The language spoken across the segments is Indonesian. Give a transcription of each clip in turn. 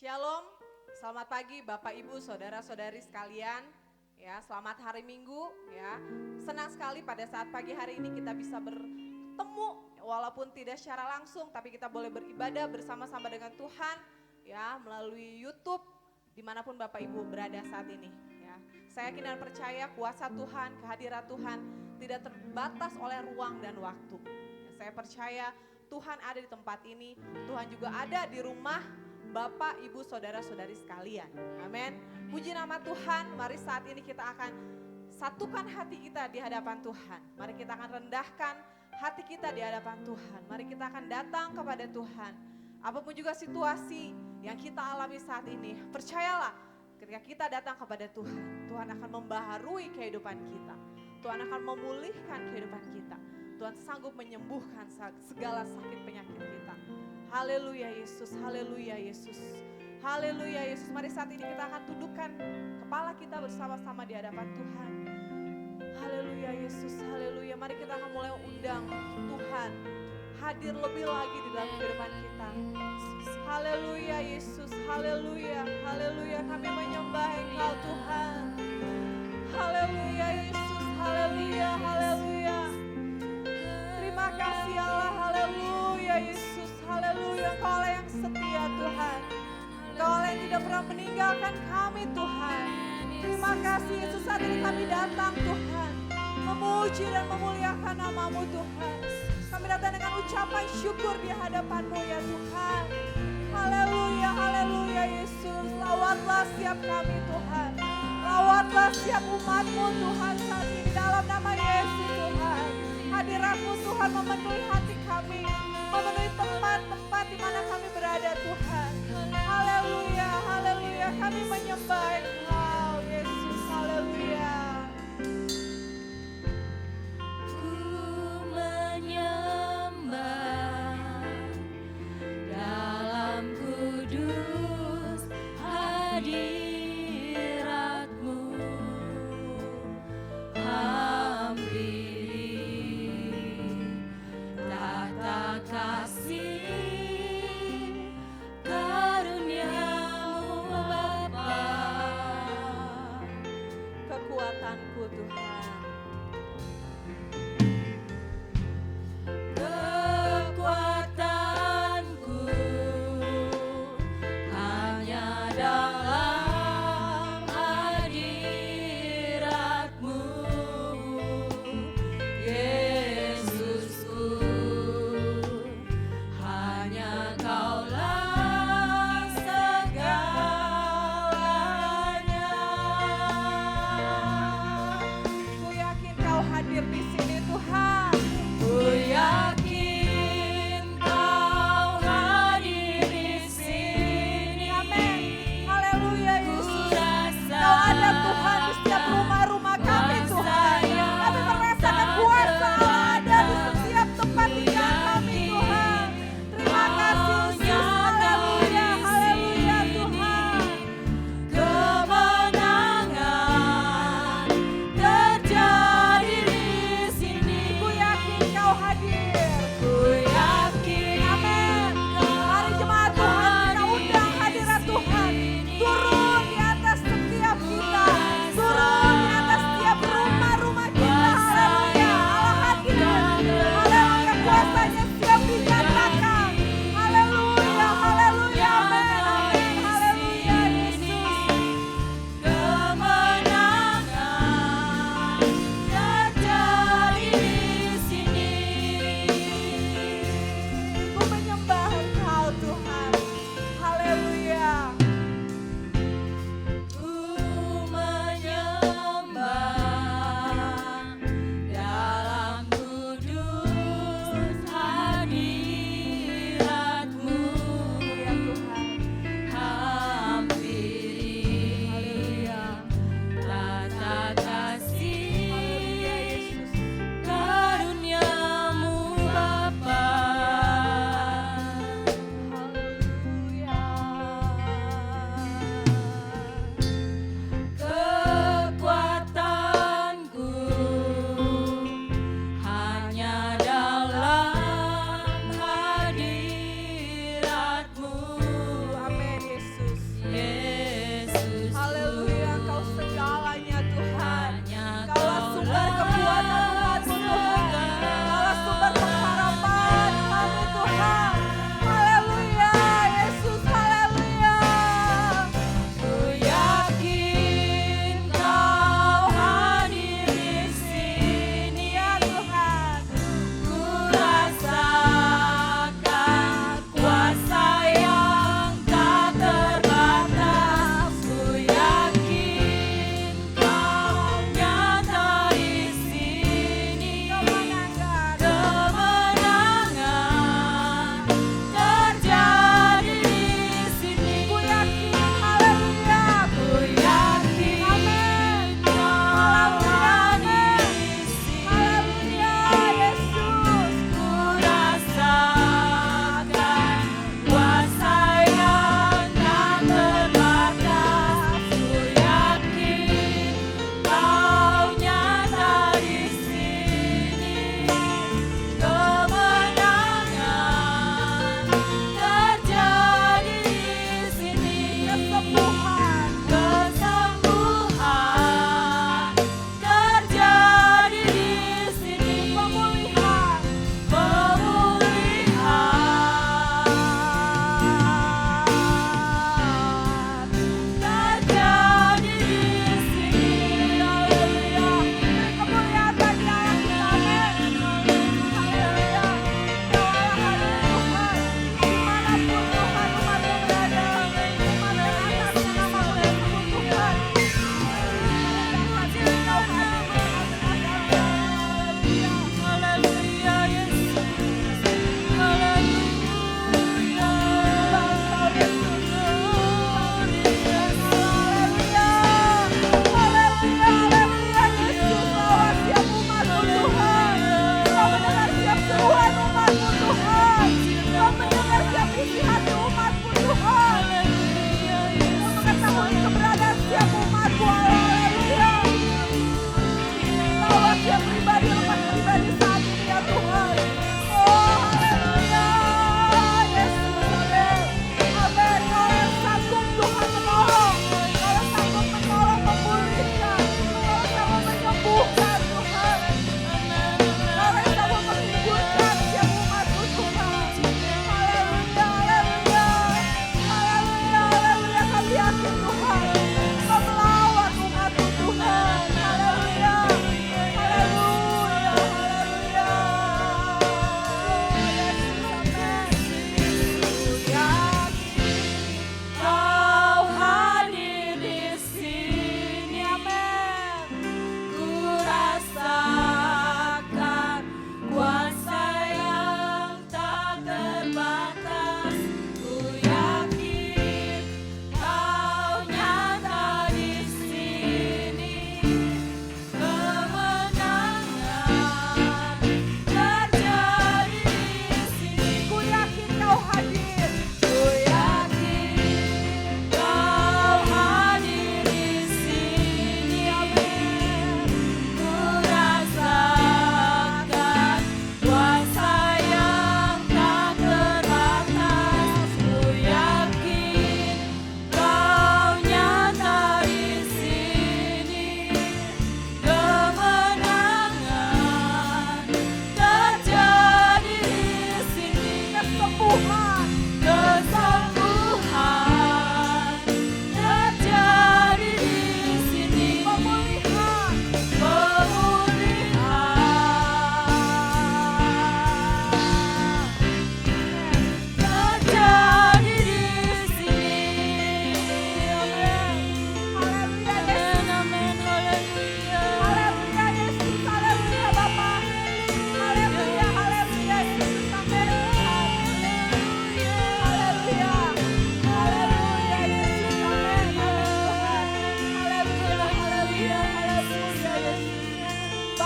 Shalom, selamat pagi Bapak Ibu, Saudara-saudari sekalian. Ya, selamat hari Minggu ya. Senang sekali pada saat pagi hari ini kita bisa bertemu walaupun tidak secara langsung, tapi kita boleh beribadah bersama-sama dengan Tuhan ya melalui YouTube dimanapun Bapak Ibu berada saat ini ya. Saya yakin dan percaya kuasa Tuhan, kehadiran Tuhan tidak terbatas oleh ruang dan waktu. Ya, saya percaya Tuhan ada di tempat ini, Tuhan juga ada di rumah Bapak, Ibu, Saudara-saudari sekalian. Amin. Puji nama Tuhan, mari saat ini kita akan satukan hati kita di hadapan Tuhan. Mari kita akan rendahkan hati kita di hadapan Tuhan. Mari kita akan datang kepada Tuhan. Apapun juga situasi yang kita alami saat ini, percayalah ketika kita datang kepada Tuhan, Tuhan akan membaharui kehidupan kita. Tuhan akan memulihkan kehidupan kita. Tuhan sanggup menyembuhkan segala sakit penyakit kita. Haleluya Yesus, haleluya Yesus, haleluya Yesus. Mari saat ini kita akan tundukkan kepala kita bersama-sama di hadapan Tuhan. Haleluya Yesus, haleluya. Mari kita akan mulai undang Tuhan hadir lebih lagi di dalam kehidupan kita. Haleluya Yesus, haleluya, haleluya. Kami menyembah Engkau Tuhan. Haleluya Yesus, haleluya, haleluya. Terima kasih Allah, haleluya Yesus. Haleluya, Engkau Allah yang setia Tuhan. Engkau Allah yang tidak pernah meninggalkan kami Tuhan. Terima kasih Yesus, saat ini kami datang Tuhan, memuji dan memuliakan nama-Mu Tuhan. Kami datang dengan ucapan syukur di hadapan-Mu ya Tuhan. Haleluya, haleluya Yesus. Lawatlah setiap kami Tuhan. Lawatlah setiap umat-Mu Tuhan saat ini dalam nama Yesus Tuhan. Hadirat-Mu Tuhan memenuhi hati kami, memenuhi tempat-tempat di mana kami berada Tuhan. Haleluya, haleluya. Kami menyembah Engkau Yesus, haleluya. Ku menyembah dalam kudus hadirat-Mu, tata kasih karunia-Mu Bapa. Kekuatanku Tuhan. Kekuatanku hanya dalam hadirat-Mu, Yesusku. Hanya Kaulah segalanya. Ku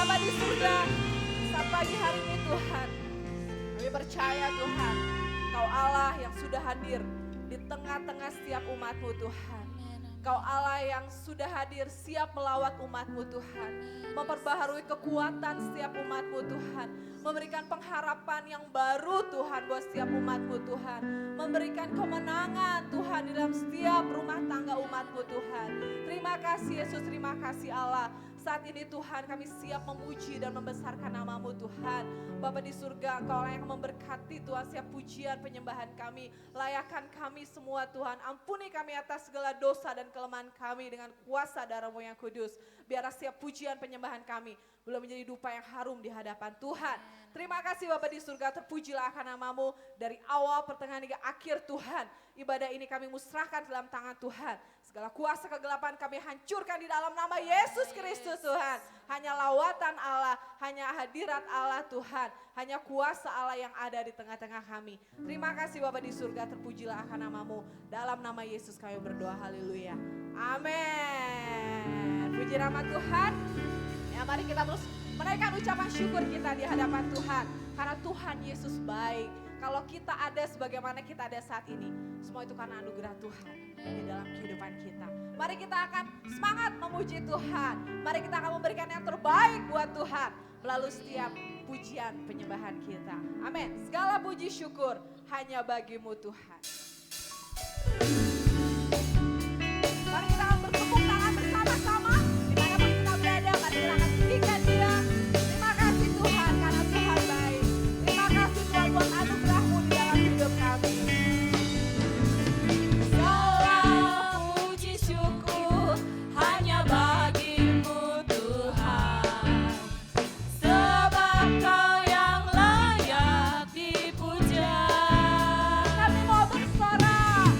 Bapa di surga, saat pagi hari ini Tuhan, kami percaya Tuhan, Kau Allah yang sudah hadir di tengah-tengah setiap umat-Mu Tuhan. Kau Allah yang sudah hadir siap melawat umat-Mu Tuhan. Memperbaharui kekuatan setiap umat-Mu Tuhan. Memberikan pengharapan yang baru Tuhan buat setiap umat-Mu Tuhan. Memberikan kemenangan Tuhan di dalam setiap rumah tangga umat-Mu Tuhan. Terima kasih Yesus, terima kasih Allah. Saat ini Tuhan kami siap memuji dan membesarkan nama-Mu Tuhan. Bapa di surga, Engkau yang memberkati Tuhan setiap pujian penyembahan kami. Layakan kami semua Tuhan. Ampuni kami atas segala dosa dan kelemahan kami dengan kuasa darah-Mu yang kudus. Biarlah setiap pujian penyembahan kami boleh menjadi dupa yang harum di hadapan Tuhan. Terima kasih Bapa di surga, terpujilah akan nama-Mu dari awal, pertengahan hingga akhir Tuhan. Ibadah ini kami musrahkan dalam tangan Tuhan. Segala kuasa kegelapan kami hancurkan di dalam nama Yesus Kristus Tuhan. Hanya lawatan Allah, hanya hadirat Allah Tuhan. Hanya kuasa Allah yang ada di tengah-tengah kami. Terima kasih Bapa di surga, terpujilah akan nama-Mu. Dalam nama Yesus kami berdoa, haleluya. Amin. Puji nama Tuhan. Ya, mari kita terus menaikkan ucapan syukur kita di hadapan Tuhan. Karena Tuhan Yesus baik. Kalau kita ada sebagaimana kita ada saat ini, semua itu karena anugerah Tuhan di dalam kehidupan kita. Mari kita akan semangat memuji Tuhan. Mari kita akan memberikan yang terbaik buat Tuhan melalui setiap pujian penyembahan kita. Amin. Segala puji syukur hanya bagi-Mu Tuhan. Mari kita akan bertepuk tangan bersama-sama. Dimanapun kita berada, mari kita akan tinggikan Dia. Terima kasih Tuhan karena Tuhan baik. Terima kasih Tuhan buat anugerah-Mu di dalam hidup kami. Segala puji syukur hanya bagi-Mu Tuhan, sebab Kau yang layak dipuja. Kami mau bersorak.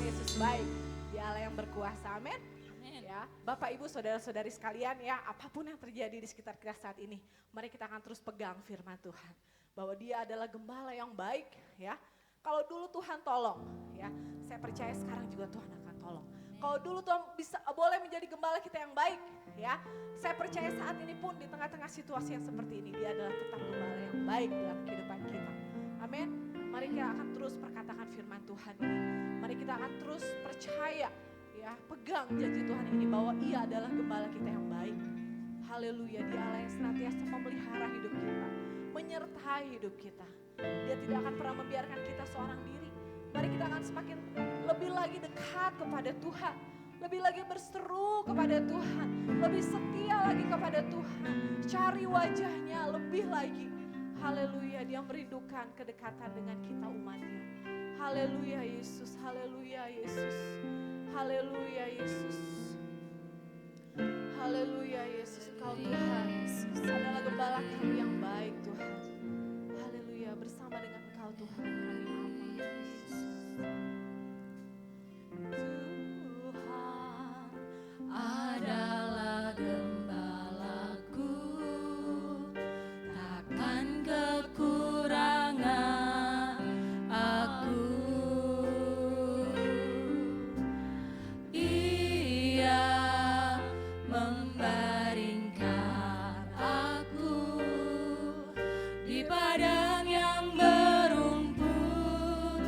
Yesus baik. Dia Allah yang berkuasa, amin. Amin. Ya, Bapak Ibu saudara-saudari sekalian ya, apapun yang terjadi di sekitar kita saat ini, mari kita akan terus pegang firman Tuhan. Bahwa dia adalah gembala yang baik ya. Kalau dulu Tuhan tolong ya, saya percaya sekarang juga Tuhan akan tolong. Kalau dulu Tuhan boleh menjadi gembala kita yang baik ya, saya percaya saat ini pun di tengah-tengah situasi yang seperti ini, dia adalah tetap gembala yang baik dalam kehidupan kita. Amin. Mari kita akan terus perkatakan firman Tuhan ini. Mari kita akan terus percaya ya, pegang janji Tuhan ini bahwa ia adalah gembala kita yang baik. Haleluya, dia Allah yang senantiasa memelihara hidup kita, menyertai hidup kita. Dia tidak akan pernah membiarkan kita seorang diri. Mari kita akan semakin lebih lagi dekat kepada Tuhan, lebih lagi berseru kepada Tuhan, lebih setia lagi kepada Tuhan, cari wajahnya lebih lagi. Haleluya, dia merindukan kedekatan dengan kita umatnya. Haleluya Yesus, haleluya Yesus, haleluya Yesus, haleluya Yesus. Engkau Tuhan adalah gembala kami yang baik Tuhan. Haleluya, bersama dengan Engkau Tuhan kami aman Yesus. Tuhan adalah gembalaku, takkan kekurangan aku. Ia membaringkan aku di padang yang berumput,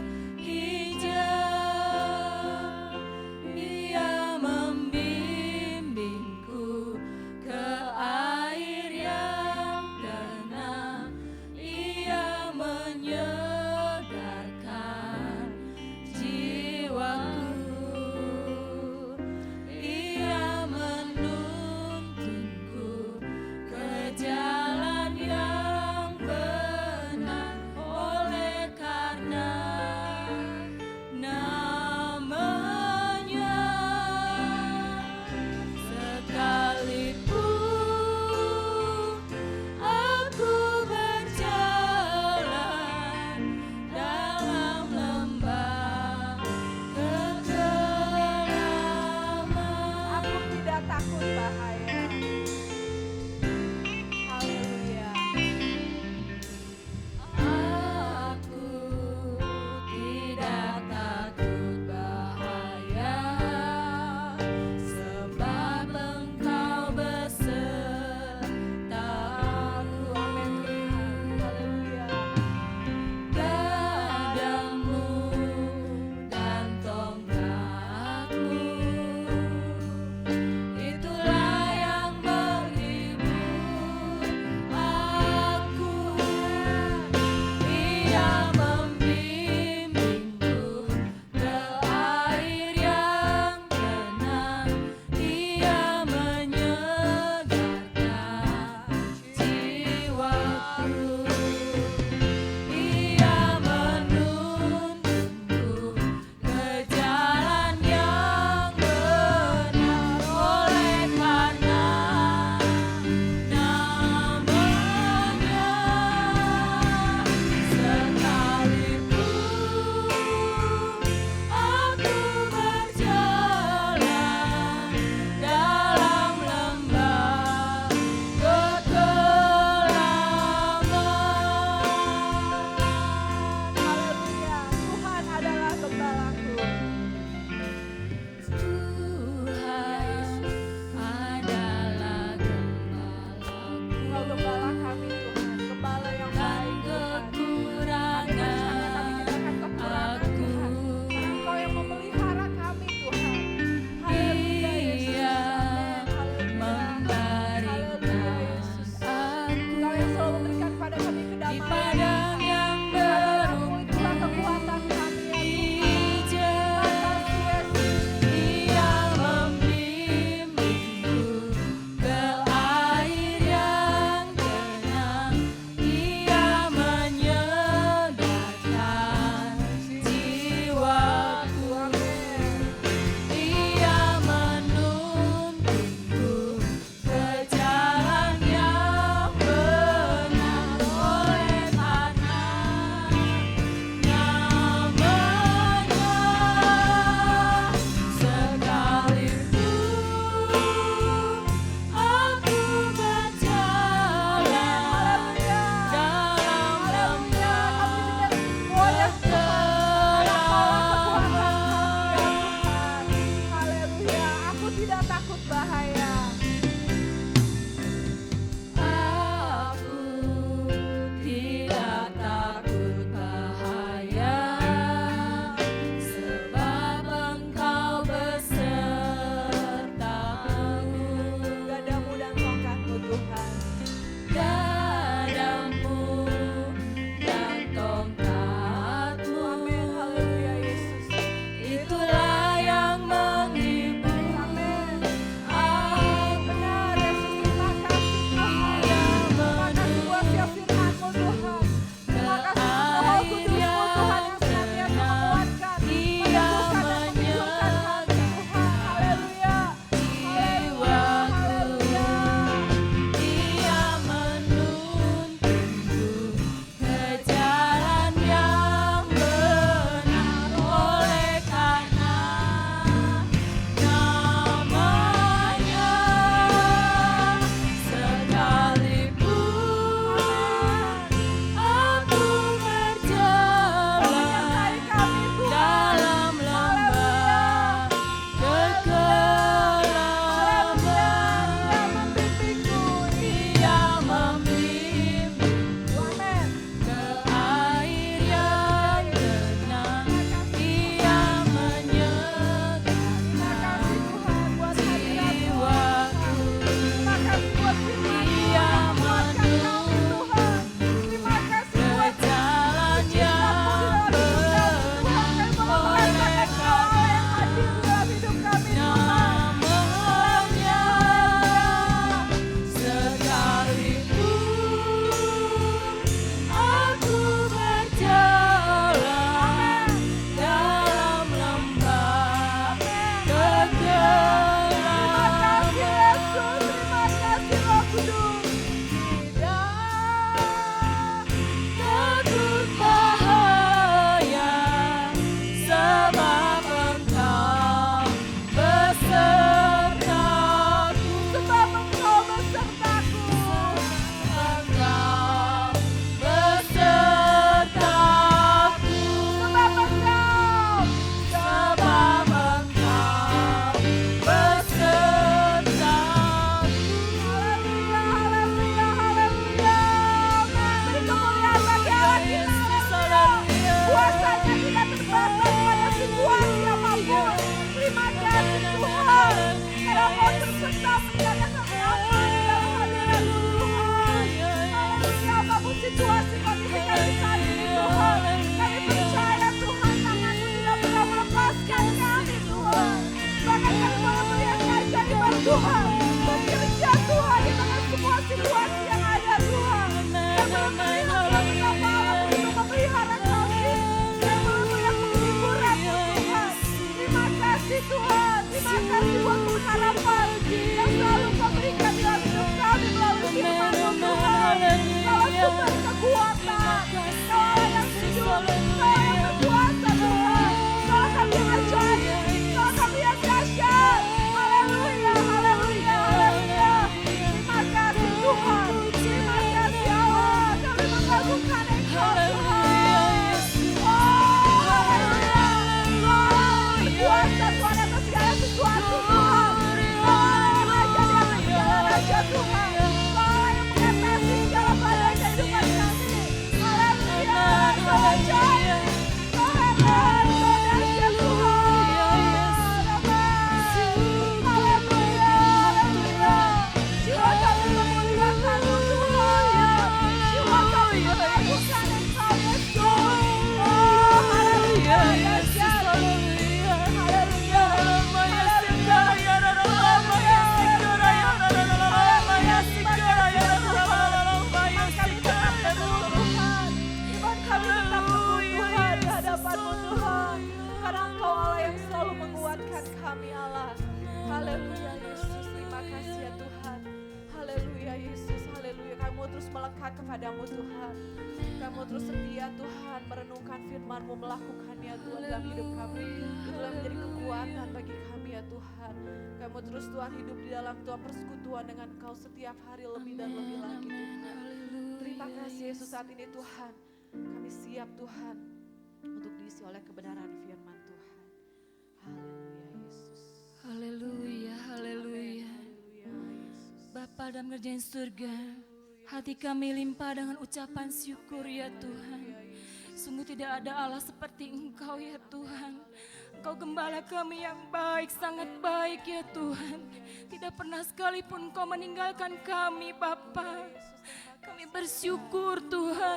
situasi yang ada Tuhan. Yang belum melihat kami apa untuk memelihara kami. Yang belum melihat penghiburan-Mu Tuhan. Terima kasih Tuhan. Terima kasih buat pengharapan yang selalu Kau berikan dalam hidup kami melalui firman-Mu Tuhan. Kau sumber kekuatan. Kau Allah yang hidup. Kau yang berkuasa Tuhan. Kau kami yang ajaib. Kau kami yang dahsyat. Haleluya, haleluya, haleluya. Terima kasih Tuhan. Terima kasih Allah. Kami mengagungkan Engkau Tuhan. Oh, haleluya. Kau berkuasa Tuhan atas segala sesuatu Tuhan. Kau raja di atas segala raja Tuhan. Kau yang mengatasi segala badai kehidupan kami. Haleluya. Kau ajaib. Kau hebat. Kau dahsyat Tuhan. Haleluya. Haleluya. Jiwa kami memuliakan-Mu Tuhan. Jiwa kami mengagungkan Engkau Yesus. Oh, haleluya. Dahsyat. Haleluya. Haleluya. Iman kami tetap teguh Tuhan di hadapan-Mu Tuhan. Karena Engkau Allah yang selalu menguatkan kami Allah. Haleluya Yesus, terima kasih ya Tuhan. Haleluya Yesus, haleluya. Kami mau terus melekat kepadamu Tuhan. Kami mau terus setia Tuhan merenungkan firman-Mu, melakukannya Tuhan dalam hidup kami. Itulah menjadi kekuatan bagi kami ya Tuhan. Kami mau terus Tuhan hidup di dalam Tuhan persekutuan dengan Engkau setiap hari lebih dan lebih lagi Tuhan. Terima kasih Yesus saat ini Tuhan. Kami siap Tuhan untuk diisi oleh kebenaran firman Tuhan. Haleluya Yesus. Haleluya, haleluya. Haleluya Yesus. Bapa dalam kerjaan surga, hati kami limpah dengan ucapan syukur ya Tuhan. Sungguh tidak ada Allah seperti Engkau ya Tuhan. Engkau gembala kami yang baik, sangat baik ya Tuhan. Tidak pernah sekalipun Engkau meninggalkan kami Bapa. Kami bersyukur Tuhan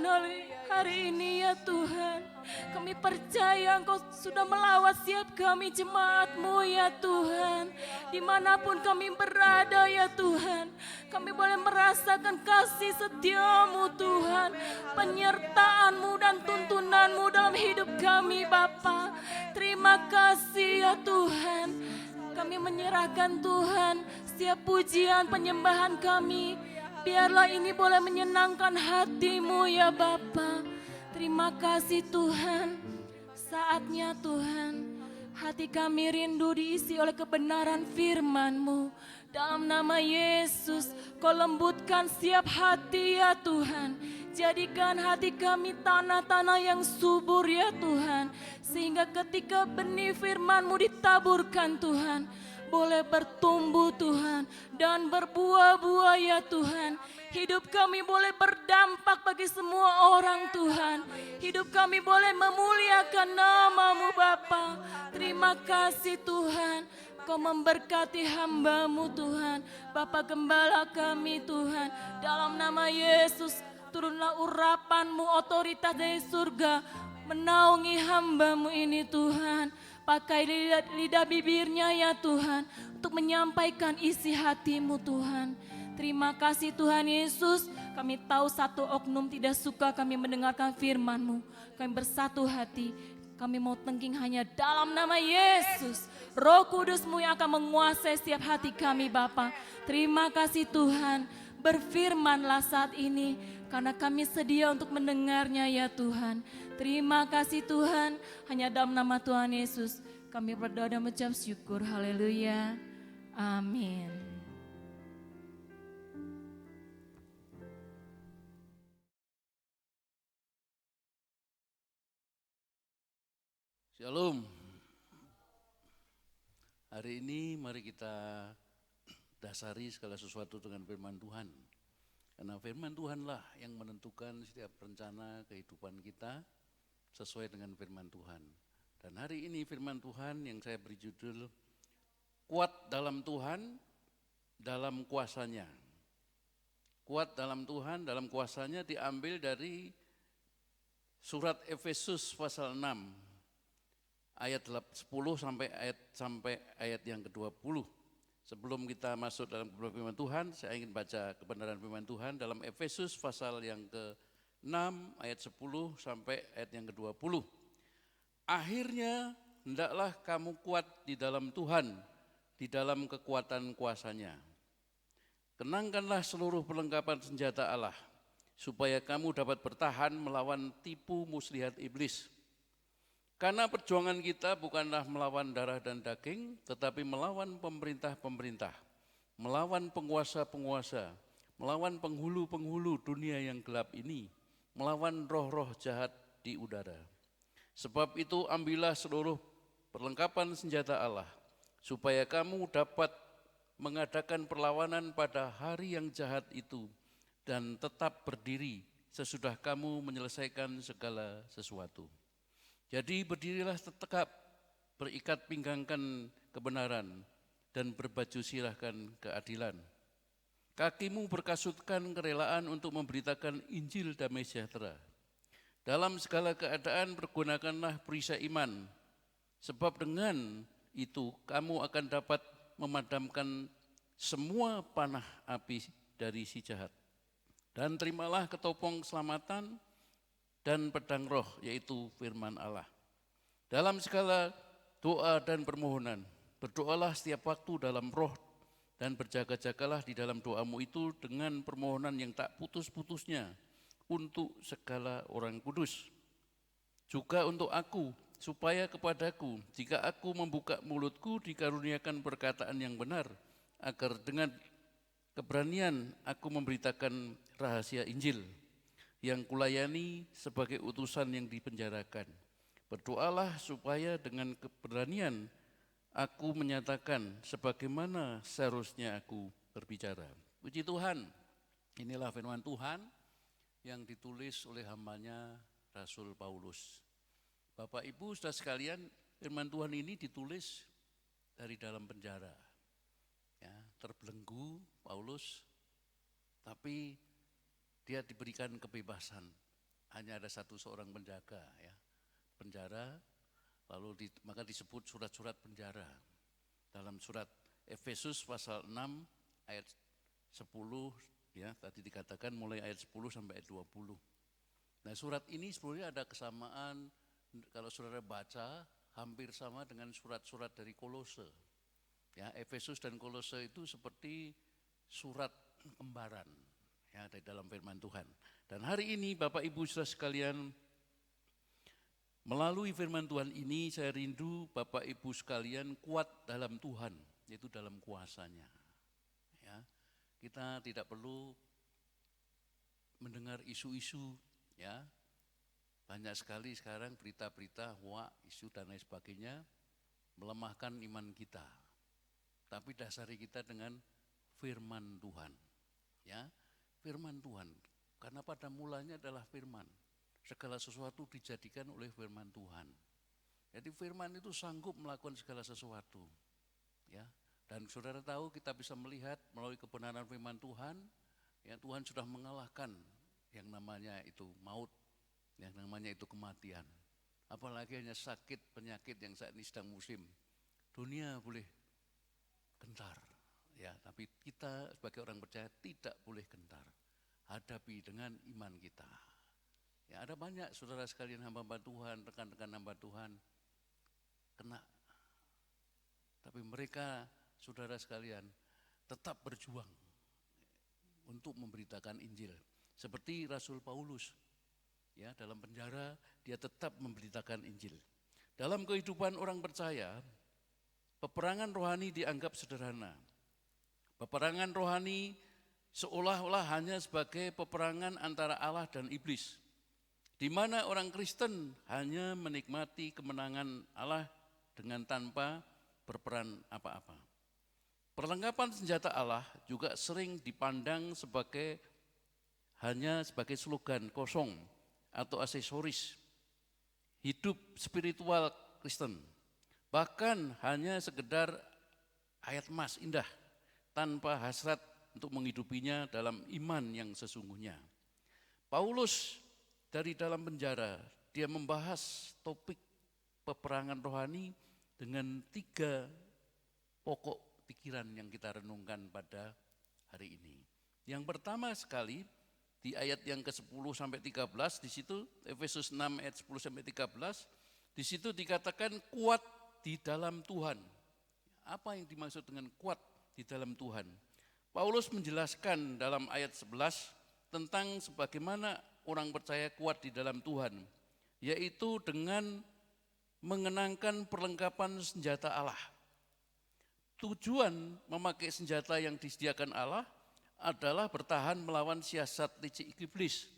hari ini ya Tuhan. Kami percaya Engkau sudah melawat setiap kami jemaat-Mu ya Tuhan. Dimanapun kami berada ya Tuhan. Kami boleh merasakan kasih setia-Mu Tuhan. Penyertaan-Mu dan tuntunan-Mu dalam hidup kami Bapa. Terima kasih ya Tuhan. Kami menyerahkan Tuhan setiap pujian penyembahan kami. Biarlah ini boleh menyenangkan hati-Mu ya Bapa. Terima kasih Tuhan. Saatnya Tuhan, hati kami rindu diisi oleh kebenaran firman-Mu. Dalam nama Yesus, Kau lembutkan setiap hati ya Tuhan. Jadikan hati kami tanah-tanah yang subur ya Tuhan. Sehingga ketika benih firman-Mu ditaburkan Tuhan, boleh bertumbuh Tuhan dan berbuah-buah ya Tuhan. Hidup kami boleh berdampak bagi semua orang Tuhan. Hidup kami boleh memuliakan nama-Mu Bapa. Terima kasih Tuhan. Kau memberkati hamba-Mu Tuhan. Bapa Gembala kami Tuhan. Dalam nama Yesus turunlah urapan-Mu, otoritas dari surga. Menaungi hamba-Mu ini Tuhan. Pakai lidah bibirnya ya Tuhan, untuk menyampaikan isi hati-Mu Tuhan. Terima kasih Tuhan Yesus, kami tahu satu oknum tidak suka kami mendengarkan firman-Mu. Kami bersatu hati, kami mau tengking hanya dalam nama Yesus. Roh Kudus-Mu yang akan menguasai setiap hati kami Bapa. Terima kasih Tuhan, berfirmanlah saat ini, karena kami sedia untuk mendengarnya ya Tuhan. Terima kasih Tuhan, hanya dalam nama Tuhan Yesus kami berdoa dan mengucap syukur. Haleluya, amin. Shalom. Hari ini mari kita dasari segala sesuatu dengan firman Tuhan. Karena firman Tuhanlah yang menentukan setiap rencana kehidupan kita sesuai dengan firman Tuhan. Dan hari ini firman Tuhan yang saya beri judul Kuat dalam Tuhan, dalam kuasanya. Kuat dalam Tuhan, dalam kuasanya diambil dari surat Efesus pasal 6 ayat 10 sampai ayat yang ke-20. Sebelum kita masuk dalam kebenaran firman Tuhan, saya ingin baca kebenaran firman Tuhan dalam Efesus pasal yang ke-6 ayat 10 sampai ayat yang ke-20. Akhirnya hendaklah kamu kuat di dalam Tuhan, di dalam kekuatan kuasa-Nya. Kenangkanlah seluruh perlengkapan senjata Allah, supaya kamu dapat bertahan melawan tipu muslihat iblis. Karena perjuangan kita bukanlah melawan darah dan daging, tetapi melawan pemerintah-pemerintah, melawan penguasa-penguasa, melawan penghulu-penghulu dunia yang gelap ini, melawan roh-roh jahat di udara. Sebab itu ambillah seluruh perlengkapan senjata Allah, supaya kamu dapat mengadakan perlawanan pada hari yang jahat itu, dan tetap berdiri sesudah kamu menyelesaikan segala sesuatu. Jadi berdirilah tetap, berikat pinggangkan kebenaran, dan berbaju sirahkan keadilan. Kakimu berkasutkan kerelaan untuk memberitakan Injil damai sejahtera. Dalam segala keadaan pergunakanlah perisai iman, sebab dengan itu kamu akan dapat memadamkan semua panah api dari si jahat. Dan terimalah ketopong keselamatan dan pedang roh, yaitu firman Allah. Dalam segala doa dan permohonan, berdoalah setiap waktu dalam roh, dan berjaga-jagalah di dalam doamu itu dengan permohonan yang tak putus-putusnya untuk segala orang kudus. Juga untuk aku, supaya kepadaku, jika aku membuka mulutku, dikaruniakan perkataan yang benar, agar dengan keberanian aku memberitakan rahasia Injil, yang kulayani sebagai utusan yang dipenjarakan. Berdoalah supaya dengan keberanian aku menyatakan sebagaimana seharusnya aku berbicara. Puji Tuhan, inilah firman Tuhan yang ditulis oleh hambanya Rasul Paulus. Bapak Ibu saudara sekalian, firman Tuhan ini ditulis dari dalam penjara. Ya, terbelenggu Paulus, tapi dia diberikan kebebasan. Hanya ada seorang penjaga, ya, penjara. Lalu maka disebut surat-surat penjara. Dalam surat Efesus pasal 6 ayat 10, ya, tadi dikatakan mulai ayat 10 sampai ayat 20. Nah, surat ini sebenarnya ada kesamaan, kalau saudara baca hampir sama dengan surat-surat dari Kolose. Ya, Efesus dan Kolose itu seperti surat kembaran, ya, dari dalam firman Tuhan. Dan hari ini Bapak Ibu saudara sekalian, melalui firman Tuhan ini saya rindu Bapak Ibu sekalian kuat dalam Tuhan, yaitu dalam kuasa-Nya. Ya, kita tidak perlu mendengar isu-isu, ya. Banyak sekali sekarang berita-berita hoak, isu dan lain sebagainya melemahkan iman kita. Tapi dasari kita dengan firman Tuhan. Ya, firman Tuhan. Karena pada mulanya adalah firman. Segala sesuatu dijadikan oleh firman Tuhan. Jadi firman itu sanggup melakukan segala sesuatu. Ya, dan saudara tahu kita bisa melihat melalui kebenaran firman Tuhan, ya, Tuhan sudah mengalahkan yang namanya itu maut, yang namanya itu kematian. Apalagi hanya sakit, penyakit yang saat ini sedang musim. Dunia boleh gentar, ya, tapi kita sebagai orang percaya tidak boleh gentar. Hadapi dengan iman kita. Ya, ada banyak saudara sekalian hamba-hamba Tuhan, rekan-rekan hamba Tuhan kena. Tapi mereka, saudara sekalian, tetap berjuang untuk memberitakan Injil. Seperti Rasul Paulus, ya, dalam penjara dia tetap memberitakan Injil. Dalam kehidupan orang percaya, peperangan rohani dianggap sederhana. Peperangan rohani seolah-olah hanya sebagai peperangan antara Allah dan iblis, di mana orang Kristen hanya menikmati kemenangan Allah dengan tanpa berperan apa-apa. Perlengkapan senjata Allah juga sering dipandang hanya sebagai slogan kosong atau aksesoris hidup spiritual Kristen. Bahkan hanya sekedar ayat emas indah tanpa hasrat untuk menghidupinya dalam iman yang sesungguhnya. Paulus dari dalam penjara, dia membahas topik peperangan rohani dengan 3 pokok pikiran yang kita renungkan pada hari ini. Yang pertama sekali di ayat yang ke-10 sampai 13, di situ Efesus 6 ayat 10 sampai 13, di situ dikatakan kuat di dalam Tuhan. Apa yang dimaksud dengan kuat di dalam Tuhan? Paulus menjelaskan dalam ayat 11 tentang sebagaimana orang percaya kuat di dalam Tuhan, yaitu dengan mengenangkan perlengkapan senjata Allah. Tujuan memakai senjata yang disediakan Allah adalah bertahan melawan siasat licik iblis.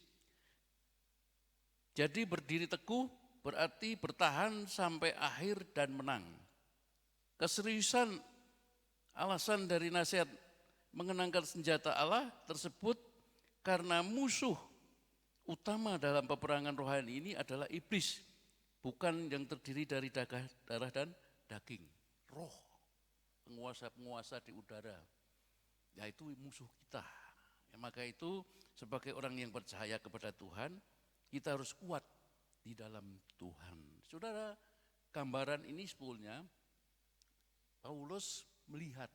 Jadi berdiri teguh berarti bertahan sampai akhir dan menang. Keseriusan alasan dari nasihat mengenangkan senjata Allah tersebut karena musuh utama dalam peperangan rohani ini adalah iblis, bukan yang terdiri dari darah dan daging, roh, penguasa-penguasa di udara. Yaitu musuh kita. Ya, maka itu sebagai orang yang percaya kepada Tuhan, kita harus kuat di dalam Tuhan. Saudara, gambaran ini sebetulnya Paulus melihat,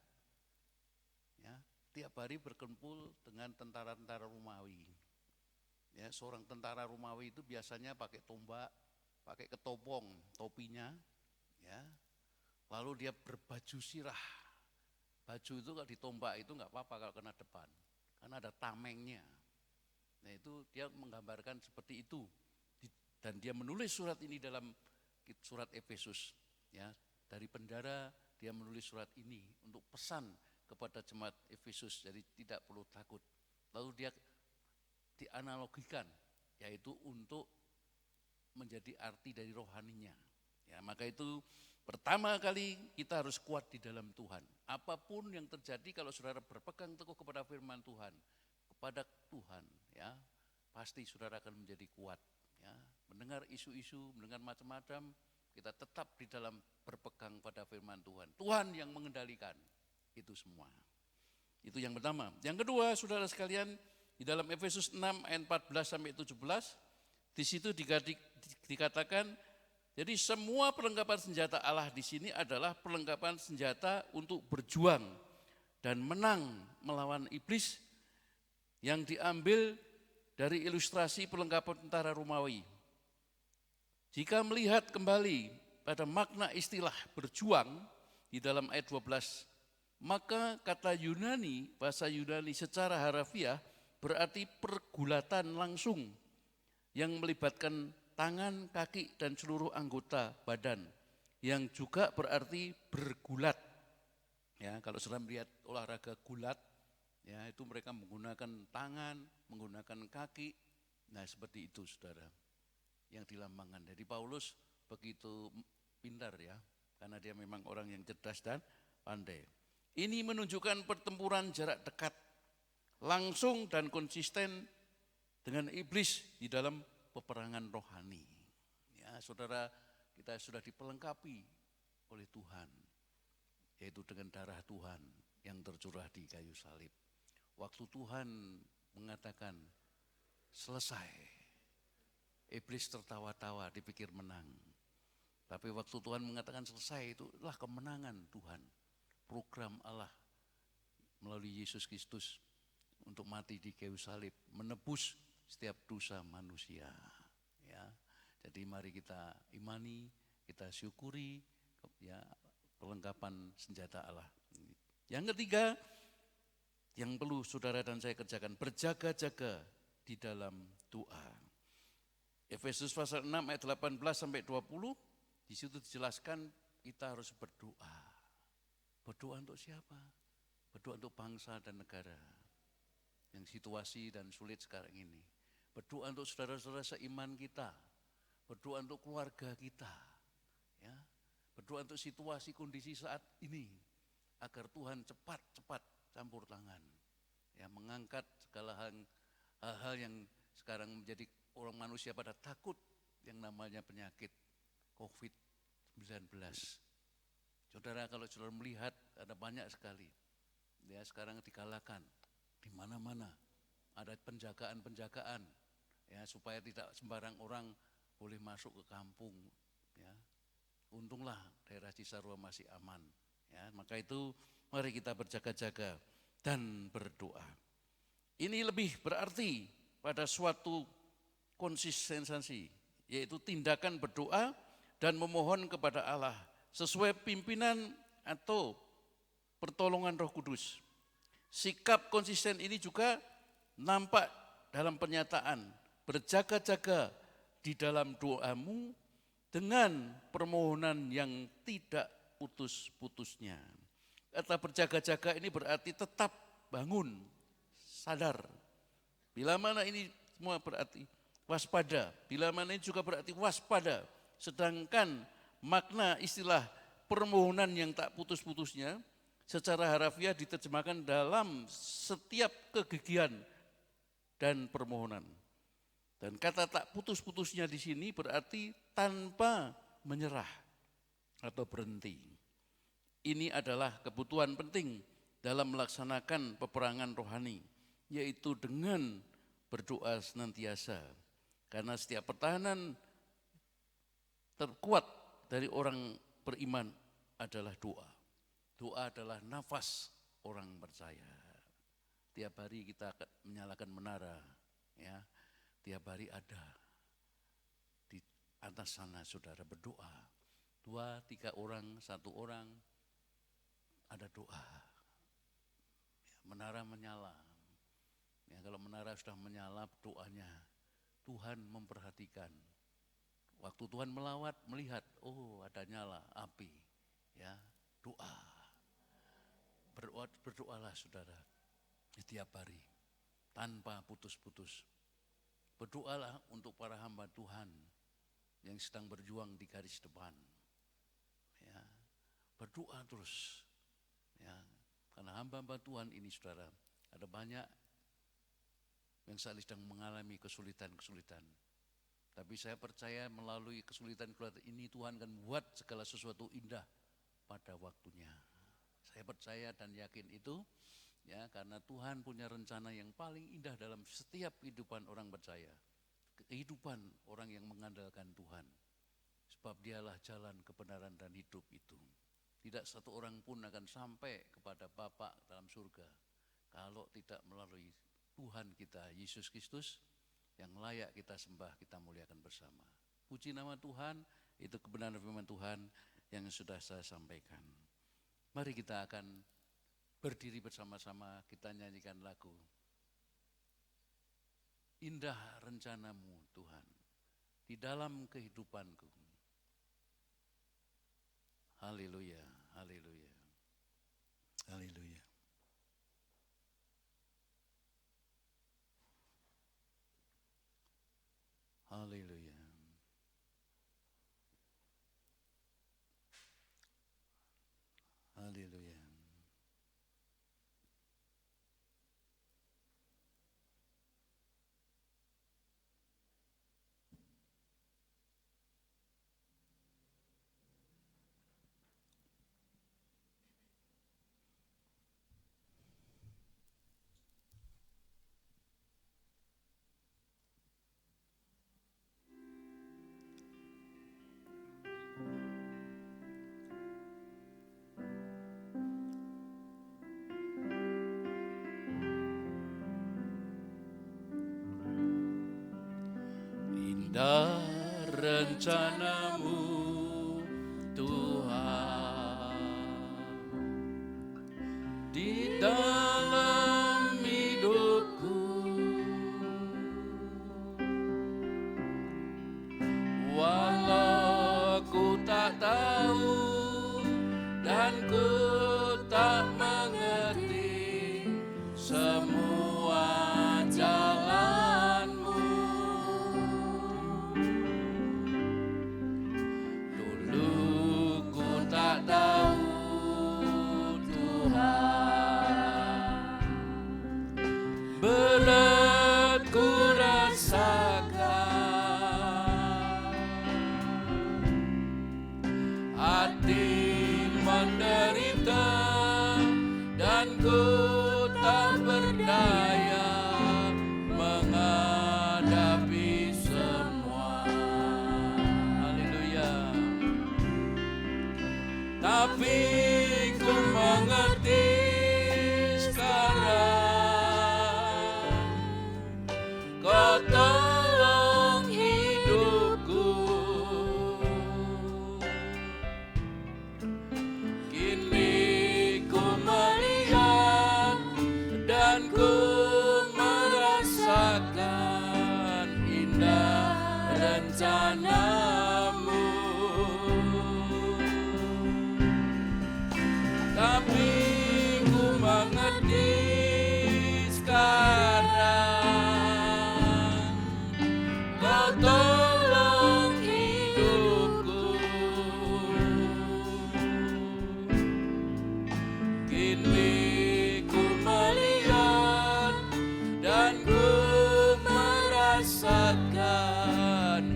ya, tiap hari berkumpul dengan tentara-tentara Romawi. Ya, seorang tentara Romawi itu biasanya pakai tombak, pakai ketopong topinya, ya. Lalu dia berbaju sirah. Baju itu kalau ditombak itu enggak apa-apa kalau kena depan, karena ada tamengnya. Nah itu dia menggambarkan seperti itu. Dan dia menulis surat ini dalam surat Efesus. Ya, dari penjara dia menulis surat ini untuk pesan kepada jemaat Efesus, jadi tidak perlu takut. Lalu dia dianalogikan, yaitu untuk menjadi arti dari rohaninya. Ya, maka itu pertama kali kita harus kuat di dalam Tuhan. Apapun yang terjadi kalau saudara berpegang teguh kepada firman Tuhan, kepada Tuhan, ya, pasti saudara akan menjadi kuat. Ya, mendengar isu-isu, mendengar macam-macam, kita tetap di dalam berpegang pada firman Tuhan. Tuhan yang mengendalikan itu semua. Itu yang pertama. Yang kedua, saudara sekalian, di dalam Efesus 6 ayat 14 sampai 17, di situ dikatakan, jadi semua perlengkapan senjata Allah di sini adalah perlengkapan senjata untuk berjuang dan menang melawan iblis yang diambil dari ilustrasi perlengkapan tentara Romawi. Jika melihat kembali pada makna istilah berjuang di dalam ayat 12, maka kata Yunani, bahasa Yunani secara harafiah berarti pergulatan langsung yang melibatkan tangan, kaki, dan seluruh anggota badan, yang juga berarti bergulat. Ya, kalau sudah melihat olahraga gulat, ya itu mereka menggunakan tangan, menggunakan kaki. Nah seperti itu saudara, yang dilambangkan. Jadi Paulus begitu pintar ya, karena dia memang orang yang cerdas dan pandai. Ini menunjukkan pertempuran jarak dekat, langsung dan konsisten dengan iblis di dalam peperangan rohani. Ya, saudara, kita sudah dipelengkapi oleh Tuhan, yaitu dengan darah Tuhan yang tercurah di kayu salib. Waktu Tuhan mengatakan selesai, iblis tertawa-tawa, dipikir menang. Tapi waktu Tuhan mengatakan selesai, itulah kemenangan Tuhan. Program Allah melalui Yesus Kristus untuk mati di kayu salib, menebus setiap dosa manusia. Ya, jadi mari kita imani, kita syukuri ya perlengkapan senjata Allah. Yang ketiga, yang perlu saudara dan saya kerjakan, berjaga-jaga di dalam doa. Efesus pasal 6 ayat 18 sampai 20, di situ dijelaskan kita harus berdoa. Berdoa untuk siapa? Berdoa untuk bangsa dan negara yang situasi dan sulit sekarang ini. Berdoa untuk saudara-saudara seiman kita, berdoa untuk keluarga kita, ya, berdoa untuk situasi kondisi saat ini, agar Tuhan cepat-cepat campur tangan, ya, mengangkat segala hal yang sekarang menjadi orang manusia pada takut, yang namanya penyakit COVID-19. Saudara, kalau saudara melihat ada banyak sekali, ya sekarang digalakkan di mana-mana, ada penjagaan, ya supaya tidak sembarang orang boleh masuk ke kampung, ya. Untunglah daerah Cisarua masih aman, ya. Maka itu Mari kita berjaga-jaga dan berdoa. Ini lebih berarti pada suatu konsistensi, yaitu tindakan berdoa dan memohon kepada Allah sesuai pimpinan atau pertolongan Roh Kudus. Sikap konsisten ini juga nampak dalam pernyataan, berjaga-jaga di dalam doamu dengan permohonan yang tidak putus-putusnya. Kata berjaga-jaga ini berarti tetap bangun, sadar. Bila mana ini semua berarti waspada, bila mana ini juga berarti waspada. Sedangkan makna istilah permohonan yang tak putus-putusnya secara harafiah diterjemahkan dalam setiap kegigihan dan permohonan. Dan kata tak putus-putusnya di sini berarti tanpa menyerah atau berhenti. Ini adalah kebutuhan penting dalam melaksanakan peperangan rohani, yaitu dengan berdoa senantiasa. Karena setiap pertahanan terkuat dari orang beriman adalah doa. Doa adalah nafas orang percaya. Tiap hari kita menyalakan menara, ya. Tiap hari ada di atas sana saudara berdoa. 2-3 orang, 1 orang ada doa. Ya, menara menyala. Ya, kalau menara sudah menyala doanya, Tuhan memperhatikan. Waktu Tuhan melawat, melihat, oh ada nyala api. Ya, doa. Berdoalah saudara setiap hari tanpa putus-putus. Berdoalah untuk para hamba Tuhan yang sedang berjuang di garis depan. Ya, berdoa terus. Ya, karena hamba-hamba Tuhan ini saudara, ada banyak yang saat ini sedang mengalami kesulitan-kesulitan. Tapi saya percaya melalui kesulitan-kesulitan ini Tuhan akan membuat segala sesuatu indah pada waktunya. Saya percaya dan yakin itu, ya, karena Tuhan punya rencana yang paling indah dalam setiap kehidupan orang percaya. Kehidupan orang yang mengandalkan Tuhan. Sebab dialah jalan kebenaran dan hidup itu. Tidak satu orang pun akan sampai kepada Bapa dalam surga kalau tidak melalui Tuhan kita, Yesus Kristus, yang layak kita sembah, kita muliakan bersama. Puji nama Tuhan, itu kebenaran firman Tuhan yang sudah saya sampaikan. Mari kita akan berdiri bersama-sama, kita nyanyikan lagu. Indah rencanamu Tuhan, di dalam kehidupanku. Haleluya, haleluya, haleluya. Haleluya. Haleluya. Indah rencanamu Tuhan di dalam hidupku, walau ku tak tahu dan ku tak mengerti semua jalanmu. Dulu ku tak tahu Tuhan, berat ku rasakan, hati menderita dan ku tak berdaya menghadapi semua. Haleluya. Tapi ku mengerti Kini ku melihat dan ku merasakan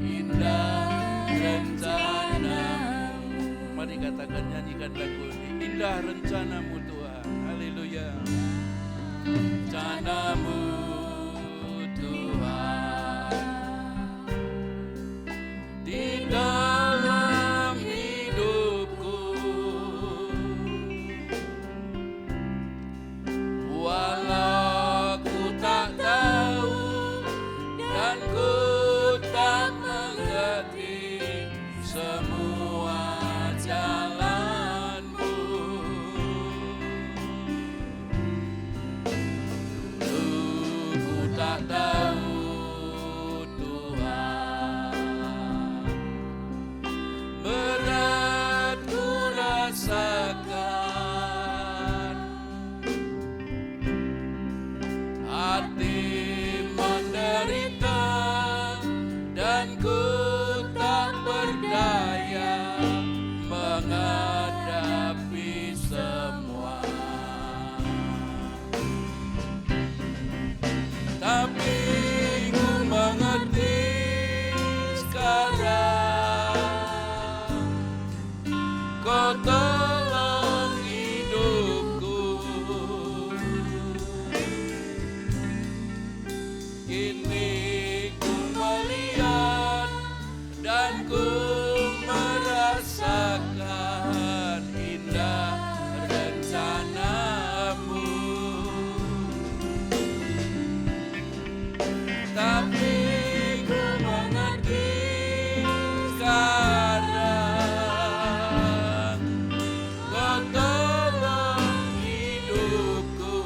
indah rencana-Mu. Mari katakan, nyanyikan lagu ini. Indah rencana-Mu Tuhan. Haleluya. Rencana-Mu Tuhan di dalam hidupku, walau ku tak tahu dan ku tak mengerti semua jalan-Mu. Dulu ku tak tahu Tuhan, berat ku rasakan, hati menderita dan ku tak berdaya menghadapi semua. Tapi ku mengerti sekarang, Kau tolong hidupku. Kini ku melihat dan ku merasakan indah rencana-Mu. Tapi ku mengerti sekarang, Kau tolong hidupku.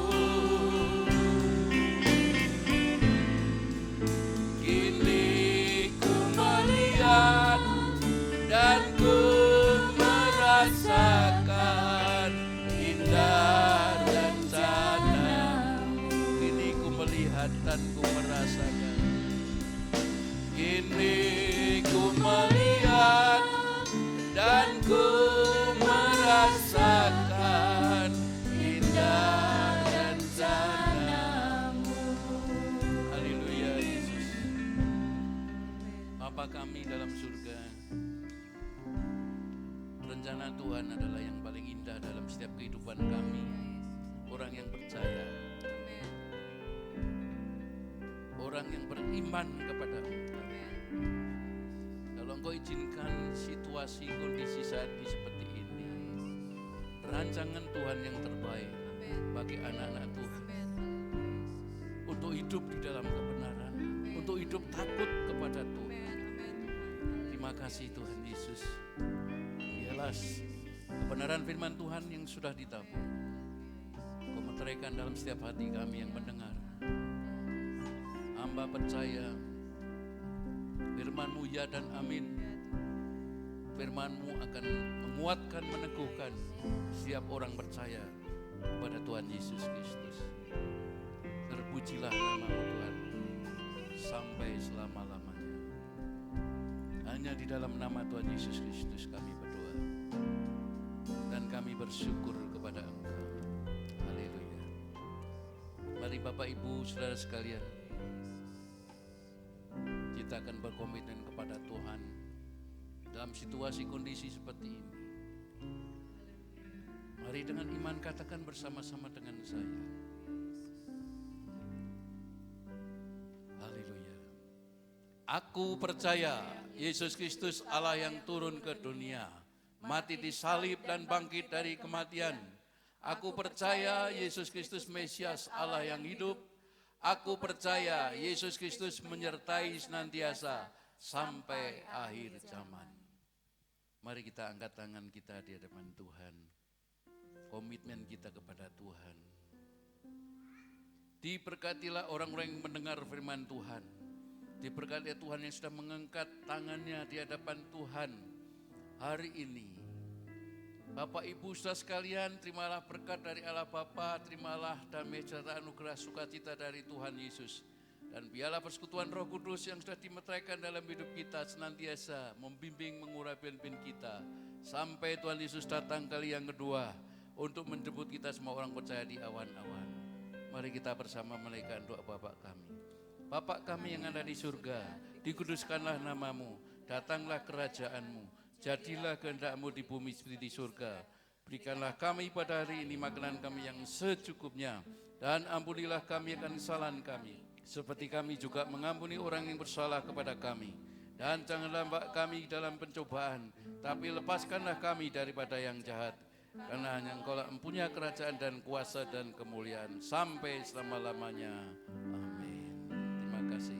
Kini ku melihat dan ku merasakan indah rencana-Mu. Kini ku melihat dan ku merasakan. Kini ku melihat dan ku merasakan indah rencana-Mu. Haleluya Yesus. Bapa kami dalam surga, rencana Tuhan adalah yang paling indah dalam setiap kehidupan kami, orang yang percaya, orang yang beriman kepada-Mu. Kalau Engkau izinkan situasi kondisi saat ini seperti ini, rancangan Tuhan yang terbaik bagi anak-anak Tuhan untuk hidup di dalam kebenaran, untuk hidup takut kepada Tuhan. Terima kasih Tuhan Yesus. Biarlah kebenaran firman Tuhan yang sudah ditabur Kau meteraikan dalam setiap hati kami yang mendengar. Hamba percaya firman-Mu ya dan amin. Firman-Mu akan menguatkan, meneguhkan setiap orang percaya kepada Tuhan Yesus Kristus. Terpujilah nama-Mu Tuhan sampai selama-lamanya. Hanya di dalam nama Tuhan Yesus Kristus kami berdoa dan kami bersyukur kepada Engkau. Haleluya. Mari Bapak Ibu Saudara sekalian, kita akan berkomitmen kepada Tuhan dalam situasi kondisi seperti ini. Mari dengan iman katakan bersama-sama dengan saya. Haleluya. Aku percaya Yesus Kristus Allah yang turun ke dunia, mati di salib dan bangkit dari kematian. Aku percaya Yesus Kristus Mesias Allah yang hidup. Aku percaya Yesus Kristus menyertai senantiasa sampai akhir zaman. Mari kita angkat tangan kita di hadapan Tuhan. Komitmen kita kepada Tuhan. Diberkatilah orang-orang yang mendengar firman Tuhan. Diberkati Tuhan yang sudah mengangkat tangannya di hadapan Tuhan hari ini. Bapak Ibu saudara sekalian, terimalah berkat dari Allah Bapa, terimalah damai sejahtera anugerah sukacita dari Tuhan Yesus. Dan biarlah persekutuan Roh Kudus yang sudah dimeteraikan dalam hidup kita senantiasa membimbing, mengurapi pimpin kita sampai Tuhan Yesus datang kali yang kedua untuk menjemput kita semua orang percaya di awan-awan. Mari kita bersama menaikkan doa Bapa kami. Bapa kami yang ada di surga, dikuduskanlah namamu, datanglah kerajaanmu, jadilah kehendak-mu di bumi seperti di surga. Berikanlah kami pada hari ini makanan kami yang secukupnya, dan ampunilah kami akan kesalahan kami, seperti kami juga mengampuni orang yang bersalah kepada kami. Dan janganlah bawa kami dalam pencobaan, tapi lepaskanlah kami daripada yang jahat. Karena hanya Engkau lah mempunyai kerajaan dan kuasa dan kemuliaan sampai selama-lamanya. Amin. Terima kasih.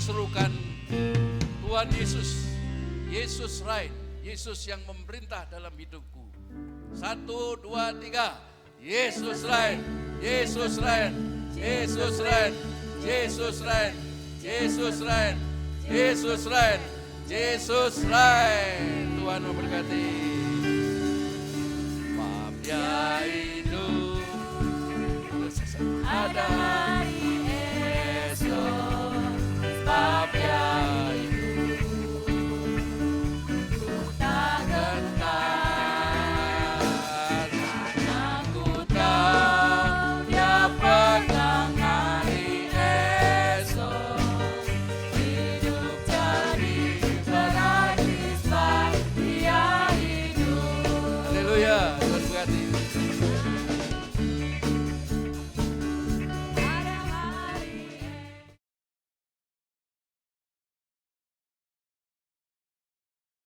Serukan Tuhan Yesus, Yesus reign, Yesus yang memerintah dalam hidupku. 1, 2, 3. Yesus reign, Yesus reign, Yesus reign, Yesus reign, Yesus reign, Yesus reign, Yesus reign. Tuhan memberkati. Maaf ya hidup ada